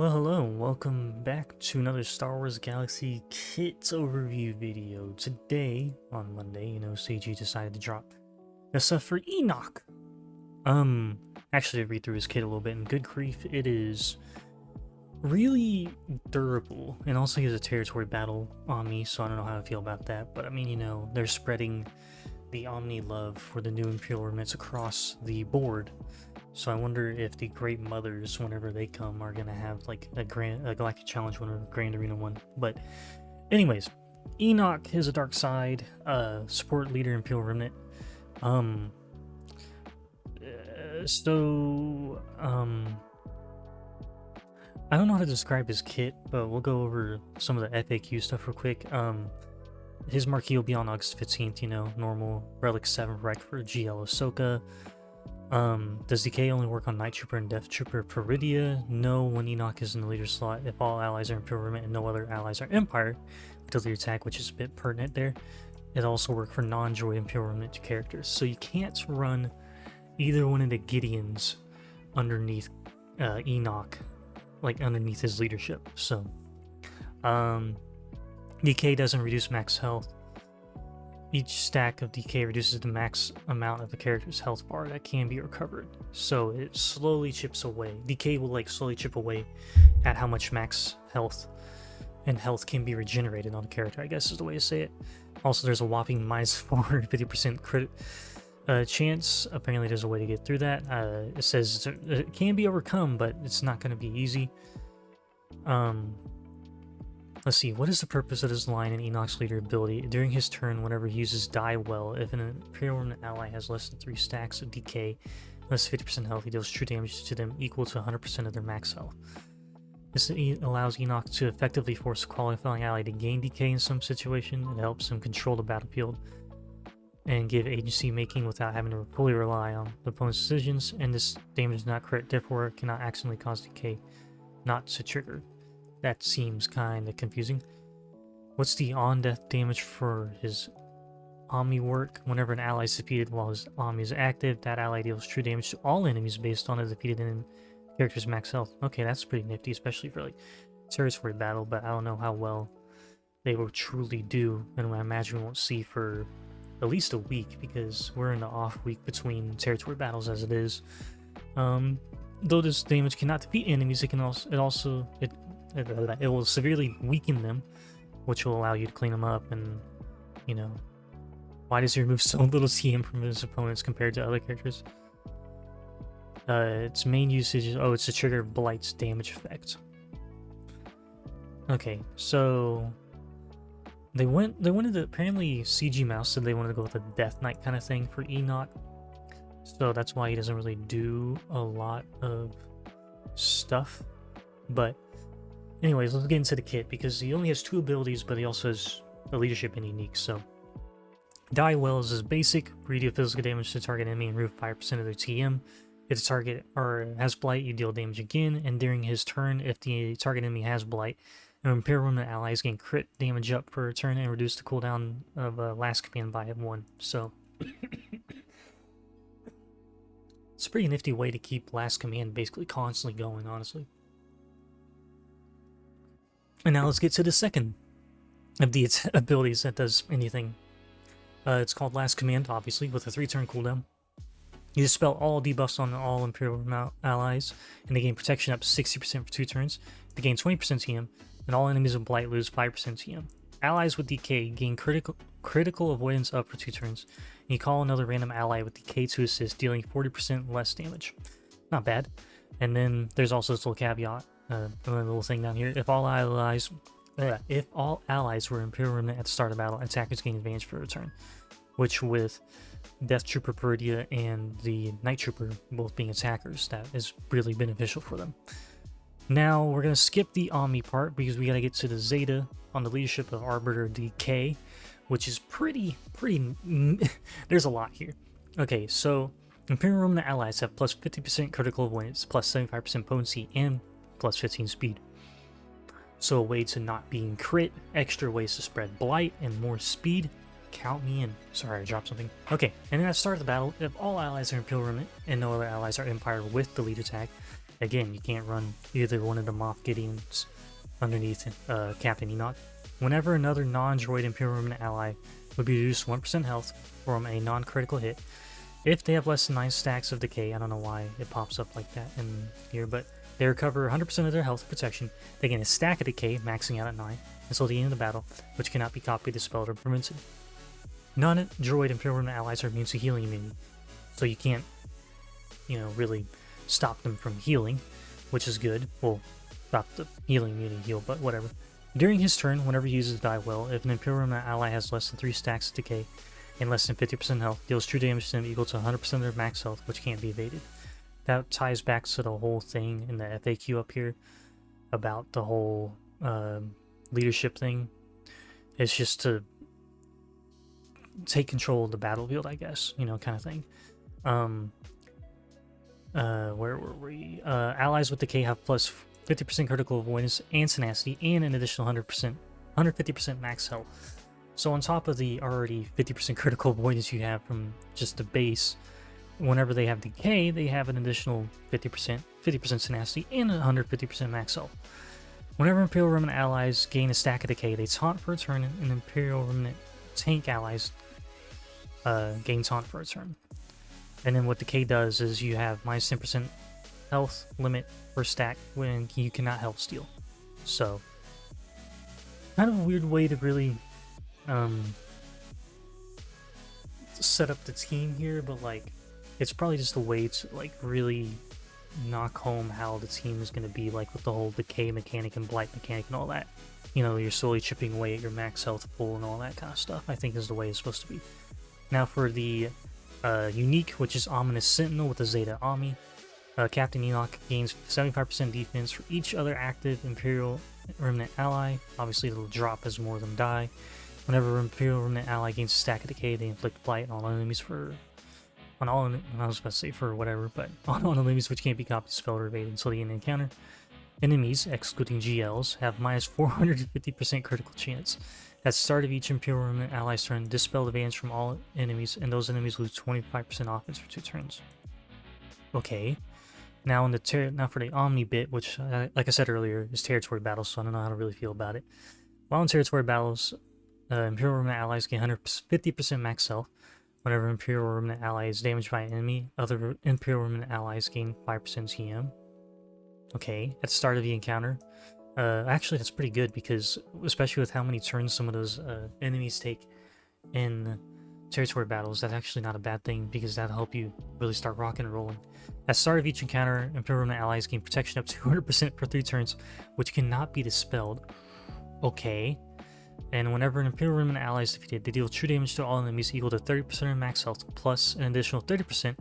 Well, hello, and welcome back to another Star Wars Galaxy Kits overview video. Today, on Monday, CG decided to drop the stuff for Enoch. Actually, I read through his kit a little bit, and good grief, it is really durable, and also he has a territory battle on me, so I don't know how I feel about that, but I mean, they're spreading the Omni love for the new Imperial Remnants across the board. So I wonder if the Great Mothers, whenever they come, are gonna have like a Galactic Challenge one or a Grand Arena one. But anyways, Enoch has a dark side, support leader Imperial Remnant. I don't know how to describe his kit, but we'll go over some of the FAQ stuff real quick. His marquee will be on August 15th, normal Relic 7 Rec for GL Ahsoka. Does Decay only work on Night Trooper and Death Trooper Peridia? No, when Enoch is in the leader slot, if all allies are Imperial Remnant and no other allies are Empire, with the leader tag, which is a bit pertinent there. It also works for non-droid Imperial Remnant characters. So you can't run either one of the Gideons underneath Enoch, like underneath his leadership. So, Decay doesn't reduce max health. Each stack of Decay reduces the max amount of the character's health bar that can be recovered. So it slowly chips away. Decay will slowly chip away at how much max health and health can be regenerated on the character, I guess is the way to say it. Also, there's a whopping minus 450% crit chance. Apparently there's a way to get through that. It says it can be overcome, but it's not going to be easy. Let's see, what is the purpose of this line in Enoch's leader ability? During his turn, whenever he uses Die Well, if an Imperial Remnant ally has less than 3 stacks of Decay, less than 50% health, he deals true damage to them equal to 100% of their max health. This allows Enoch to effectively force a qualifying ally to gain Decay in some situation. It helps him control the battlefield and give agency making without having to fully rely on the opponent's decisions, and this damage is not crit, therefore it cannot accidentally cause Decay not to trigger. That seems kind of confusing. What's the on-death damage for his Omni work? Whenever an ally is defeated while his Omni is active, that ally deals true damage to all enemies based on the defeated character's max health. Okay, that's pretty nifty, especially for like territory battle, but I don't know how well they will truly do, and I imagine we won't see for at least a week, because we're in the off week between territory battles as it is. Though this damage cannot defeat enemies, it will severely weaken them, which will allow you to clean them up. And why does he remove so little CM from his opponents compared to other characters? Its main usage is it's to trigger Blight's damage effect. Okay, so they went into, apparently CG Mouse said they wanted to go with a Death Knight kind of thing for Enoch, so that's why he doesn't really do a lot of stuff. But anyways, let's get into the kit, because he only has 2 abilities, but he also has a leadership and unique. So, Die Well is his basic, redeal physical damage to target enemy and remove 5% of their TM. If the target has Blight, you deal damage again, and during his turn, if the target enemy has Blight, Imperial Remnant allies gain crit damage up per turn and reduce the cooldown of last command by 1. So, it's a pretty nifty way to keep last command basically constantly going, honestly. And now let's get to the second of the abilities that does anything. It's called Last Command, obviously, with a 3-turn cooldown. You dispel all debuffs on all Imperial allies, and they gain protection up to 60% for 2 turns. They gain 20% TM, and all enemies with Blight lose 5% TM. Allies with Decay gain critical avoidance up for 2 turns. And you call another random ally with Decay to assist, dealing 40% less damage. Not bad. And then there's also this little caveat. A little thing down here. If all allies were Imperial Remnant at the start of battle, attackers gain advantage for a turn, which with Death Trooper Peridia and the Night Trooper both being attackers, that is really beneficial for them. Now we're gonna skip the Omni part, because we gotta get to the Zeta on the leadership of Arbiter Decay, which is pretty there's a lot here. Okay, so Imperial Remnant allies have plus 50% critical avoidance, plus 75% potency, and plus 15 speed. So a way to not being crit, extra ways to spread Blight, and more speed. Count me in. Sorry, I dropped something. Okay, and then at the start of the battle, if all allies are Imperial Remnant and no other allies are Empire with the leader tag, again, you can't run either one of the Moff Gideons underneath Captain Enoch. Whenever another non-droid Imperial Remnant ally would be reduced 1% health from a non-critical hit, if they have less than 9 stacks of Decay. I don't know why it pops up like that in here, but they recover 100% of their health and protection. They gain a stack of Decay, maxing out at 9, until the end of the battle, which cannot be copied, dispelled, or prevented. Non-droid Imperial Remnant allies are immune to healing immunity, so you can't, really stop them from healing, which is good. Well, stop the healing immunity heal, but whatever. During his turn, whenever he uses Die Well, if an Imperial Remnant ally has less than 3 stacks of Decay and less than 50% health, deals true damage to them equal to 100% of their max health, which can't be evaded. That ties back to the whole thing in the FAQ up here about the whole leadership thing. It's just to take control of the battlefield, I guess, kind of thing. Where were we? Allies with Decay have plus 50% critical avoidance and tenacity, and an additional 150% max health. So on top of the already 50% critical avoidance you have from just the base, whenever they have Decay, they have an additional 50% tenacity, and 150% max health. Whenever Imperial Remnant allies gain a stack of Decay, they taunt for a turn, and Imperial Remnant tank allies gain taunt for a turn. And then what Decay does is you have minus 10% health limit per stack when you cannot health steal. So, kind of a weird way to really set up the team here, but like, it's probably just a way to like really knock home how the team is going to be, like with the whole Decay mechanic and Blight mechanic and all that. You're slowly chipping away at your max health pool and all that kind of stuff, I think is the way it's supposed to be. Now for the unique, which is Ominous Sentinel with the Zeta Ami. Captain Enoch gains 75% defense for each other active Imperial Remnant ally. Obviously, it'll drop as more of them die. Whenever Imperial Remnant ally gains a stack of Decay, they inflict Blight on all enemies I was about to say for whatever, but on all enemies which can't be copied, dispelled, or evaded until the end of the encounter. Enemies, excluding GLs, have minus 450% critical chance. At the start of each Imperial Remnant ally's turn, dispel advantage from all enemies, and those enemies lose 25% offense for 2 turns. Okay. Now for the Omni bit, which, like I said earlier, is territory battles, so I don't know how to really feel about it. While in territory battles, Imperial Remnant allies gain 150% max health. Whenever Imperial Remnant ally is damaged by an enemy, other Imperial Remnant allies gain 5% TM. Okay, at the start of the encounter. Actually, that's pretty good, because especially with how many turns some of those enemies take in territory battles, that's actually not a bad thing, because that'll help you really start rocking and rolling. At the start of each encounter, Imperial Remnant allies gain protection up to 200% for 3 turns, which cannot be dispelled. Okay. And whenever an Imperial Remnant ally is defeated, they deal true damage to all enemies equal to 30% of max health, plus an additional 30%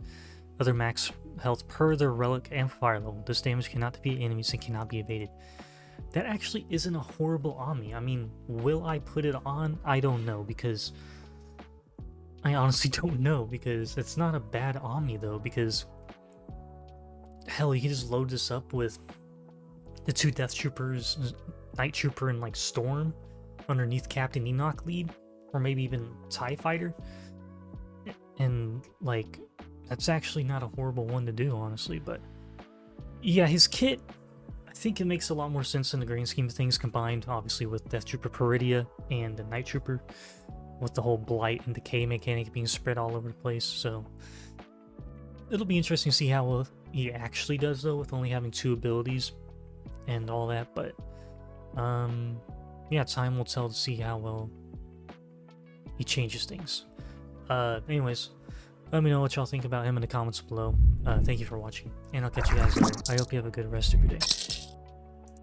of their max health per their relic amplifier level. This damage cannot defeat enemies and cannot be evaded. That actually isn't a horrible Omni. I mean, will I put it on? I don't know, because I honestly don't know, because it's not a bad Omni though, because hell, you can just load this up with the 2 Death Troopers, Night Trooper and like Storm underneath Captain Enoch lead, or maybe even TIE Fighter, and like, that's actually not a horrible one to do, honestly. But yeah, his kit, I think it makes a lot more sense in the grand scheme of things, combined obviously with Death Trooper Peridia and the Night Trooper, with the whole Blight and Decay mechanic being spread all over the place. So it'll be interesting to see how well he actually does though, with only having 2 abilities and all that. But yeah, time will tell to see how well he changes things. Anyways, let me know what y'all think about him in the comments below. Thank you for watching, and I'll catch you guys later. I hope you have a good rest of your day.